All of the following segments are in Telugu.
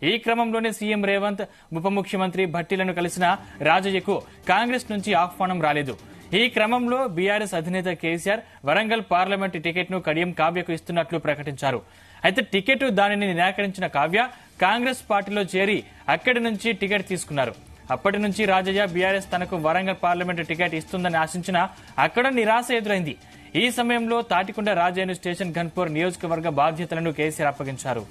ఈ క్రమంలోనే సీఎం రేవంత్ ఉప ముఖ్యమంత్రి భట్టీలను కలిసిన రాజయ్యకు కాంగ్రెస్ నుంచి ఆహ్వానం రాలేదు. ఈ క్రమంలో బీఆర్ఎస్ అధినేత కేసీఆర్ వరంగల్ పార్లమెంటు టికెట్ ను కడియం కావ్యకు ఇస్తున్నట్లు ప్రకటించారు. అయితే టికెట్ దానిని నిరాకరించిన కావ్య కాంగ్రెస్ పార్టీలో చేరి అక్కడి నుంచి టికెట్ తీసుకున్నారు. అప్పటి నుంచి రాజయ్య బీఆర్ఎస్ తనకు వరంగల్ పార్లమెంటు టికెట్ ఇస్తుందని ఆశించినా అక్కడ నిరాశ ఎదురైంది. ఈ సమయంలో తాటికొండ రాజయ్యను స్టేషన్ ఘన్పూర్ నియోజకవర్గ బాధ్యతలను కేసీఆర్ అప్పగించారు.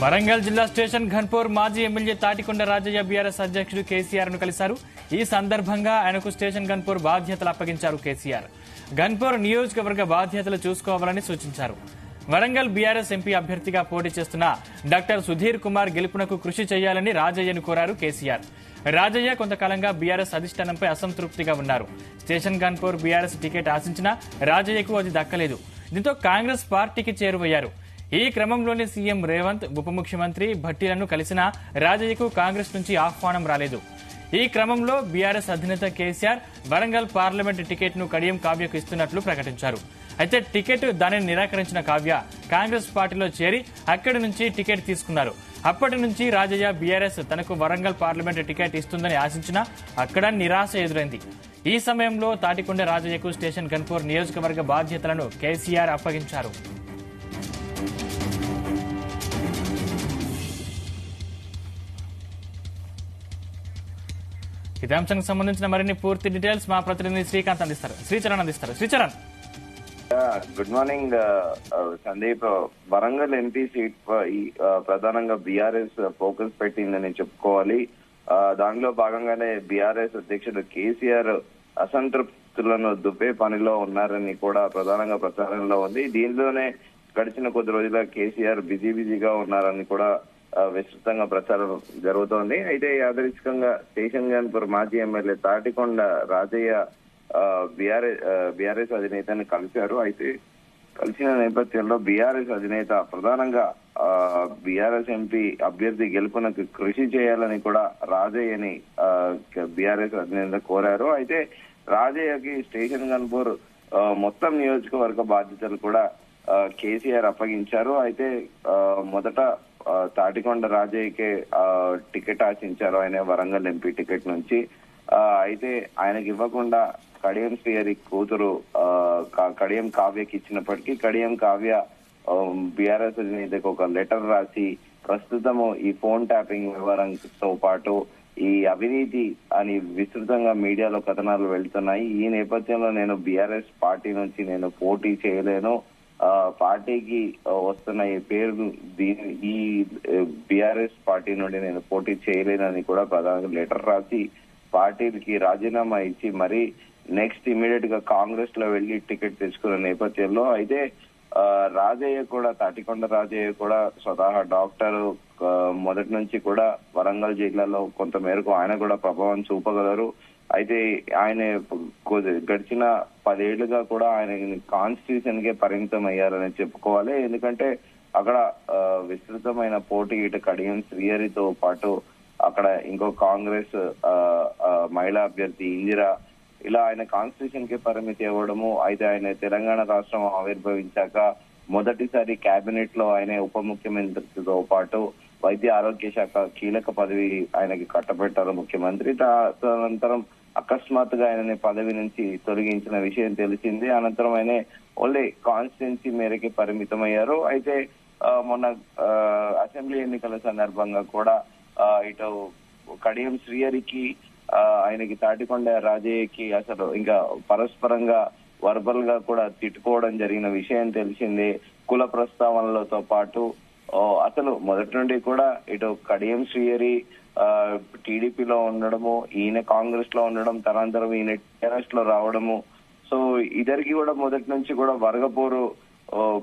వరంగల్ జిల్లా స్టేషన్ ఘన్పూర్ మాజీ ఎమ్మెల్యే తాటికొండ రాజయ్య బీఆర్ఎస్ అధ్యక్షుడు కేసీఆర్ ను కలిశారు. ఈ సందర్భంగా ఆయనకు స్టేషన్ ఘన్పూర్ బాధ్యతలు అప్పగించారు కేసీఆర్. ఘన్పూర్ నియోజకవర్గ బాధ్యతలు చూసుకోవాలని సూచించారు. వరంగల్ బీఆర్ఎస్ ఎంపీ అభ్యర్థిగా పోటీ చేస్తున్న డాక్టర్ సుధీర్ కుమార్ గెలుపునకు కృషి చేయాలని రాజయ్యను కోరారు కేసీఆర్. రాజయ్య కొంతకాలంగా బీఆర్ఎస్ అధిష్టానంపై అసంతృప్తిగా ఉన్నారు. స్టేషన్ ఘన్పూర్ బీఆర్ఎస్ టికెట్ ఆశించినా రాజయ్యకు అది దక్కలేదు. దీంతో కాంగ్రెస్ పార్టీకి చేరువయ్యారు. ఈ క్రమంలోనే సీఎం రేవంత్ ఉప ముఖ్యమంత్రి భట్టీలను కలిసిన రాజయ్యకు కాంగ్రెస్ నుంచి ఆహ్వానం రాలేదు. ఈ క్రమంలో బీఆర్ఎస్ అధినేత కేసీఆర్ వరంగల్ పార్లమెంటు టికెట్ ను కడియం కావ్యకు ఇస్తున్నట్లు ప్రకటించారు. అయితే టికెట్ దానిని నిరాకరించిన కావ్య కాంగ్రెస్ పార్టీలో చేరి అక్కడి నుంచి టికెట్ తీసుకున్నారు. అప్పటి నుంచి రాజయ్య బీఆర్ఎస్ తనకు వరంగల్ పార్లమెంటు టికెట్ ఇస్తుందని ఆశించినా అక్కడ నిరాశ ఎదురైంది. ఈ సమయంలో తాటికొండ రాజయ్యకు స్టేషన్ ఘన్పూర్ నియోజకవర్గ బాధ్యతలను కేసీఆర్ అప్పగించారు. ఇదే అంశానికి సంబంధించిన మరిన్ని పూర్తి డీటెయిల్స్ మా ప్రతినిధి శ్రీకాంత్ అందిస్తారు. Sricharan good morning Sandeep. Warangal MP seat ప్రధానంగా బీఆర్ఎస్ ఫోకస్ పెట్టిందని చెప్పుకోవాలి. దానిలో భాగంగానే బీఆర్ఎస్ అధ్యక్షుడు కేసీఆర్ అసంతృప్తులను దుబ్బే పనిలో ఉన్నారని కూడా ప్రధానంగా ప్రచారంలో ఉంది. దీనిలోనే గడిచిన కొద్ది రోజులుగా కేసీఆర్ బిజీగా ఉన్నారని కూడా విస్తృతంగా ప్రచారం జరుగుతోంది. అయితే యాదృచ్ఛికంగా స్టేషన్ ఘన్పూర్ మాజీ ఎమ్మెల్యే తాటికొండ రాజయ్య బీఆర్ఎస్ అధినేతని కలిశారు. అయితే కలిసిన నేపథ్యంలో బీఆర్ఎస్ అధినేత ప్రధానంగా బీఆర్ఎస్ ఎంపీ అభ్యర్థి గెలుపునకు కృషి చేయాలని కూడా రాజయ్యని బీఆర్ఎస్ అధినేత కోరారు. అయితే రాజయ్యకి స్టేషన్ ఘన్పూర్ మొత్తం నియోజకవర్గ బాధ్యతలు కూడా కేసీఆర్ అప్పగించారు. అయితే మొదట తాటికొండ రాజయ్యకే టికెట్ ఆశించారు ఆయన వరంగల్ ఎంపీ టికెట్ నుంచి. అయితే ఆయనకి ఇవ్వకుండా కడియం శ్రీహరి కూతురు కడియం కావ్యకి ఇచ్చినప్పటికీ కడియం కావ్య బీఆర్ఎస్ అధినేతకు ఒక లెటర్ రాసి ప్రస్తుతము ఈ ఫోన్ ట్యాపింగ్ వ్యవహారంతో పాటు ఈ అవినీతి అని విస్తృతంగా మీడియాలో కథనాలు వెళ్తున్నాయి. ఈ నేపథ్యంలో నేను బీఆర్ఎస్ పార్టీ నుంచి నేను పోటీ చేయలేను, పార్టీకి వస్తున్న ఈ పేరు ఈ బీఆర్ఎస్ పార్టీ నుండి నేను పోటీ చేయలేనని కూడా ప్రధానంగా లెటర్ రాసి పార్టీకి రాజీనామా ఇచ్చి మరి నెక్స్ట్ ఇమీడియట్ గా కాంగ్రెస్ లో వెళ్లి టికెట్ తెచ్చుకున్న నేపథ్యంలో అయితే రాజయ్య కూడా తాటికొండ రాజయ్య కూడా స్వతహా డాక్టర్, మొదటి నుంచి కూడా వరంగల్ జిల్లాలో కొంత మేరకు ఆయన కూడా ప్రభావం చూపగలరు. అయితే ఆయన గడిచిన 10 ఏళ్లుగా కూడా ఆయన కాన్స్టిట్యూషన్ కే పరిమితం అయ్యారని చెప్పుకోవాలి. ఎందుకంటే అక్కడ విస్తృతమైన పోటీ ఇటు కడియం శ్రీహరితో పాటు అక్కడ ఇంకో కాంగ్రెస్ మహిళా అభ్యర్థి ఇందిరా, ఇలా ఆయన కాన్స్టిట్యూషన్ కి పరిమితి అవ్వడము. అయితే ఆయన తెలంగాణ రాష్ట్రం ఆవిర్భవించాక మొదటిసారి కేబినెట్ లో ఆయన ఉప ముఖ్యమంత్రితో పాటు వైద్య ఆరోగ్య శాఖ కీలక పదవి ఆయనకి కట్టబెట్టారు ముఖ్యమంత్రి. తదనంతరం అకస్మాత్తుగా ఆయనని పదవి నుంచి తొలగించిన విషయం తెలిసింది. అనంతరం ఆయన ఓన్లీ కాన్స్టిట్యున్సీ మేరకి పరిమితమయ్యారు. అయితే మొన్న అసెంబ్లీ ఎన్నికల సందర్భంగా కూడా ఇటు కడియం శ్రీహరికి ఆయనకి తాటికొండ రాజయ్యకి అసలు ఇంకా పరస్పరంగా వర్బల్ గా కూడా తిట్టుకోవడం జరిగిన విషయం తెలిసిందే. కుల ప్రస్తావనలతో పాటు అసలు మొదటి నుండి కూడా ఇటు కడియం శ్రీహరి టీడీపీలో ఉండడము, ఈయన కాంగ్రెస్ లో ఉండడం, తనంతరం ఈయన టీఆర్ఎస్ లో రావడము. సో ఇద్దరికి కూడా మొదటి నుంచి కూడా వర్గపోరు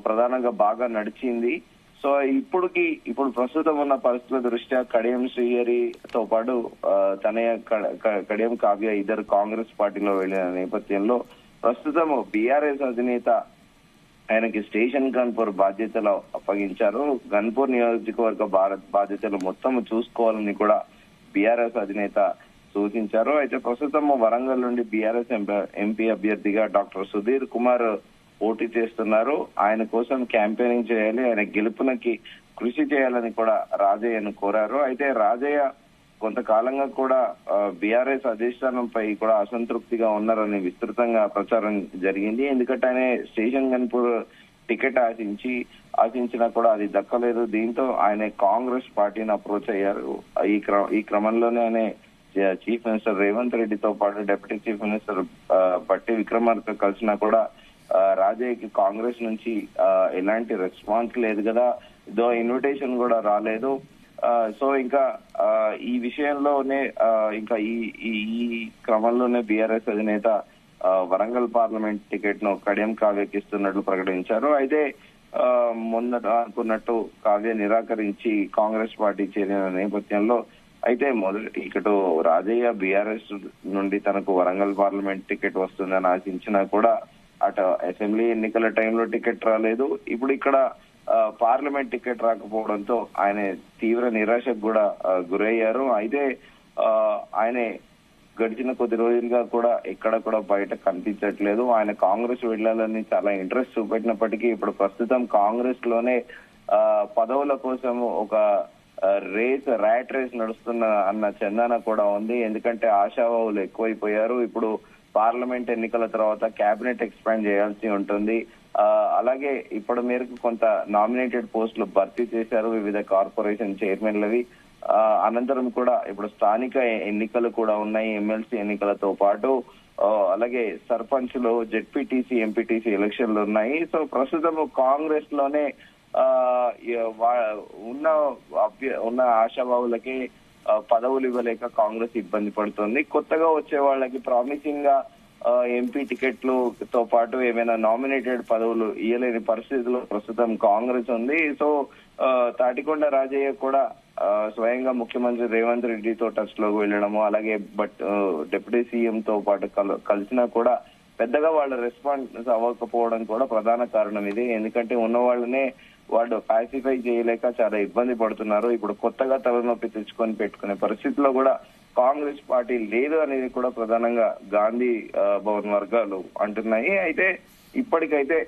ప్రధానంగా బాగా నడిచింది. సో ఇప్పుడు ప్రస్తుతం ఉన్న పరిస్థితుల దృష్ట్యా కడియం శ్రీహరితో పాటు తనయ్య కడియం కావ్య ఇద్దరు కాంగ్రెస్ పార్టీలో వెళ్లిన నేపథ్యంలో ప్రస్తుతం బీఆర్ఎస్ అధినేత ఆయనకి స్టేషన్ గన్పూర్ బాధ్యతలు అప్పగించారు. గన్పూర్ నియోజకవర్గ బాధ్యతలు మొత్తం చూసుకోవాలని కూడా బీఆర్ఎస్ అధినేత సూచించారు. అయితే ప్రస్తుతం వరంగల్ నుండి బీఆర్ఎస్ ఎంపీ అభ్యర్థిగా డాక్టర్ సుధీర్ కుమార్ పోటీ చేస్తున్నారు. ఆయన కోసం క్యాంపెయినింగ్ చేయాలి, ఆయన గెలుపునకి కృషి చేయాలని కూడా రాజయ్యను కోరారు. అయితే రాజయ్య కొంతకాలంగా కూడా బీఆర్ఎస్ అధిష్టానంపై కూడా అసంతృప్తిగా ఉన్నారని విస్తృతంగా ప్రచారం జరిగింది. ఎందుకంటే ఆయన స్టేషన్ గన్పూర్ టికెట్ ఆశించినా కూడా అది దక్కలేదు. దీంతో ఆయన కాంగ్రెస్ పార్టీని అప్రోచ్ అయ్యారు. ఈ క్రమంలోనే ఆయన చీఫ్ మినిస్టర్ రేవంత్ రెడ్డితో పాటు డిప్యూటీ చీఫ్ మినిస్టర్ బట్టి విక్రమార్క కలిసినా కూడా రాజయ్యకి కాంగ్రెస్ నుంచి ఎలాంటి రెస్పాన్స్ లేదు కదా, ఇదో ఇన్విటేషన్ కూడా రాలేదు. సో ఇంకా ఈ విషయంలోనే ఇంకా ఈ క్రమంలోనే బీఆర్ఎస్ అధినేత వరంగల్ పార్లమెంట్ టికెట్ ను కడియం కావ్యకిస్తున్నట్లు ప్రకటించారు. అయితే మొన్న అనుకున్నట్టు కావ్య నిరాకరించి కాంగ్రెస్ పార్టీ చేరిన నేపథ్యంలో అయితే ఇకటు రాజయ్య బీఆర్ఎస్ నుండి తనకు వరంగల్ పార్లమెంట్ టికెట్ వస్తుందని ఆశించినా కూడా అటు అసెంబ్లీ ఎన్నికల టైంలో టికెట్ రాలేదు. ఇప్పుడు ఇక్కడ పార్లమెంట్ టికెట్ రాకపోవడంతో ఆయన తీవ్ర నిరాశకు కూడా గురయ్యారు. అయితే ఆయన గడిచిన కొద్ది రోజులుగా కూడా ఎక్కడ కూడా బయట కనిపించట్లేదు. ఆయన కాంగ్రెస్ వెళ్లాలని చాలా ఇంట్రెస్ట్ చూపెట్టినప్పటికీ ఇప్పుడు ప్రస్తుతం కాంగ్రెస్ లోనే పదవుల కోసం ఒక ర్యాట్ రేస్ నడుస్తున్న అన్న చందన కూడా ఉంది. ఎందుకంటే ఆశావాహులు ఎక్కువైపోయారు. ఇప్పుడు పార్లమెంట్ ఎన్నికల తర్వాత కేబినెట్ ఎక్స్పాండ్ చేయాల్సి ఉంటుంది. అలాగే ఇప్పటి మేరకు కొంత నామినేటెడ్ పోస్టులు భర్తీ చేశారు వివిధ కార్పొరేషన్ చైర్మన్లవి. అనంతరం కూడా ఇప్పుడు స్థానిక ఎన్నికలు కూడా ఉన్నాయి, ఎమ్మెల్సీ ఎన్నికలతో పాటు అలాగే సర్పంచ్లు, జెడ్పీటీసీ, ఎంపీటీసీ ఎలక్షన్లు ఉన్నాయి. సో ప్రస్తుతం కాంగ్రెస్ లోనే ఉన్న ఆశావాహులకి పదవులు ఇవ్వలేక కాంగ్రెస్ ఇబ్బంది పడుతుంది. కొత్తగా వచ్చే వాళ్ళకి ప్రామిసింగ్ గా ఎంపీ టికెట్లు తో పాటు ఏమైనా నామినేటెడ్ పదవులు ఇవ్వలేని పరిస్థితిలో ప్రస్తుతం కాంగ్రెస్ ఉంది. సో తాటికొండ రాజయ్య కూడా స్వయంగా ముఖ్యమంత్రి రేవంత్ రెడ్డితో టచ్ లోకి వెళ్ళడము, అలాగే డిప్యూటీ సీఎం తో పాటు కలిసినా కూడా పెద్దగా వాళ్ళ రెస్పాన్స్ అవ్వకపోవడం కూడా ప్రధాన కారణం ఇది. ఎందుకంటే ఉన్న వాళ్ళనే వాళ్ళు పాసిఫై చేయలేక చాలా ఇబ్బంది పడుతున్నారు. ఇప్పుడు కొత్తగా తలనొప్పి తెచ్చుకొని పెట్టుకునే పరిస్థితిలో కూడా కాంగ్రెస్ పార్టీ లేదు అనేది కూడా ప్రధానంగా గాంధీ భవన్ వర్గాలు అంటున్నాయి. అయితే ఇప్పటికైతే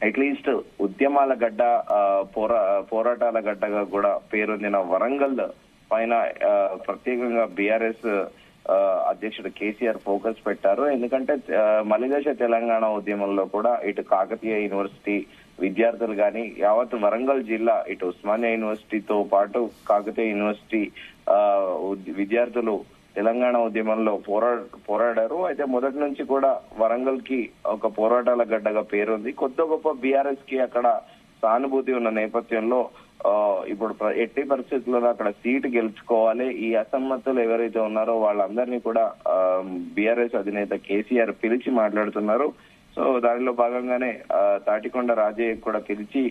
అట్లీస్ట్ ఉద్యమాల గడ్డ, పోరాటాల గడ్డగా కూడా పేరొందిన వరంగల్ పైన ప్రత్యేకంగా బీఆర్ఎస్ అధ్యక్షుడు కేసీఆర్ ఫోకస్ పెట్టారు. ఎందుకంటే మలిదశ తెలంగాణ ఉద్యమంలో కూడా ఇటు కాకతీయ యూనివర్సిటీ విద్యార్థులు కానీ యావత్ వరంగల్ జిల్లా ఇటు ఉస్మానియా యూనివర్సిటీతో పాటు కాకతీయ యూనివర్సిటీ విద్యార్థులు తెలంగాణ ఉద్యమంలో పోరాడారు. అయితే మొదటి నుంచి కూడా వరంగల్ కి ఒక పోరాటాల గడ్డగా పేరుంది. కొత్త గొప్ప బీఆర్ఎస్ కి అక్కడ సానుభూతి ఉన్న నేపథ్యంలో ఇప్పుడు ఎట్టి పరిస్థితుల్లో అక్కడ సీటు గెలుచుకోవాలి. ఈ అసమ్మతులు ఎవరైతే ఉన్నారో వాళ్ళందరినీ కూడా బీఆర్ఎస్ అధినేత కేసీఆర్ పిలిచి మాట్లాడుతున్నారు. సో దానిలో భాగంగానే తాటికొండ రాజయ్య కూడా పిలిచి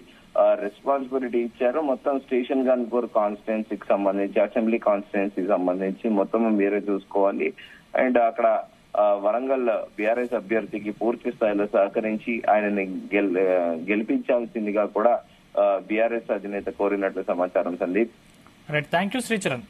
రెస్పాన్సిబిలిటీ ఇచ్చారు. మొత్తం స్టేషన్ గన్పూర్ కాన్స్టిట్యున్సీకి సంబంధించి, అసెంబ్లీ కాన్స్టిట్యున్సీకి సంబంధించి మొత్తం మీరే చూసుకోవాలి. అండ్ అక్కడ వరంగల్ బీఆర్ఎస్ అభ్యర్థికి పూర్తి స్థాయిలో సహకరించి ఆయనని గెలిపించాల్సిందిగా కూడా బీఆర్ఎస్ అధినేత కోరినట్లు సమాచారం. Sandeep, thank you Sricharan.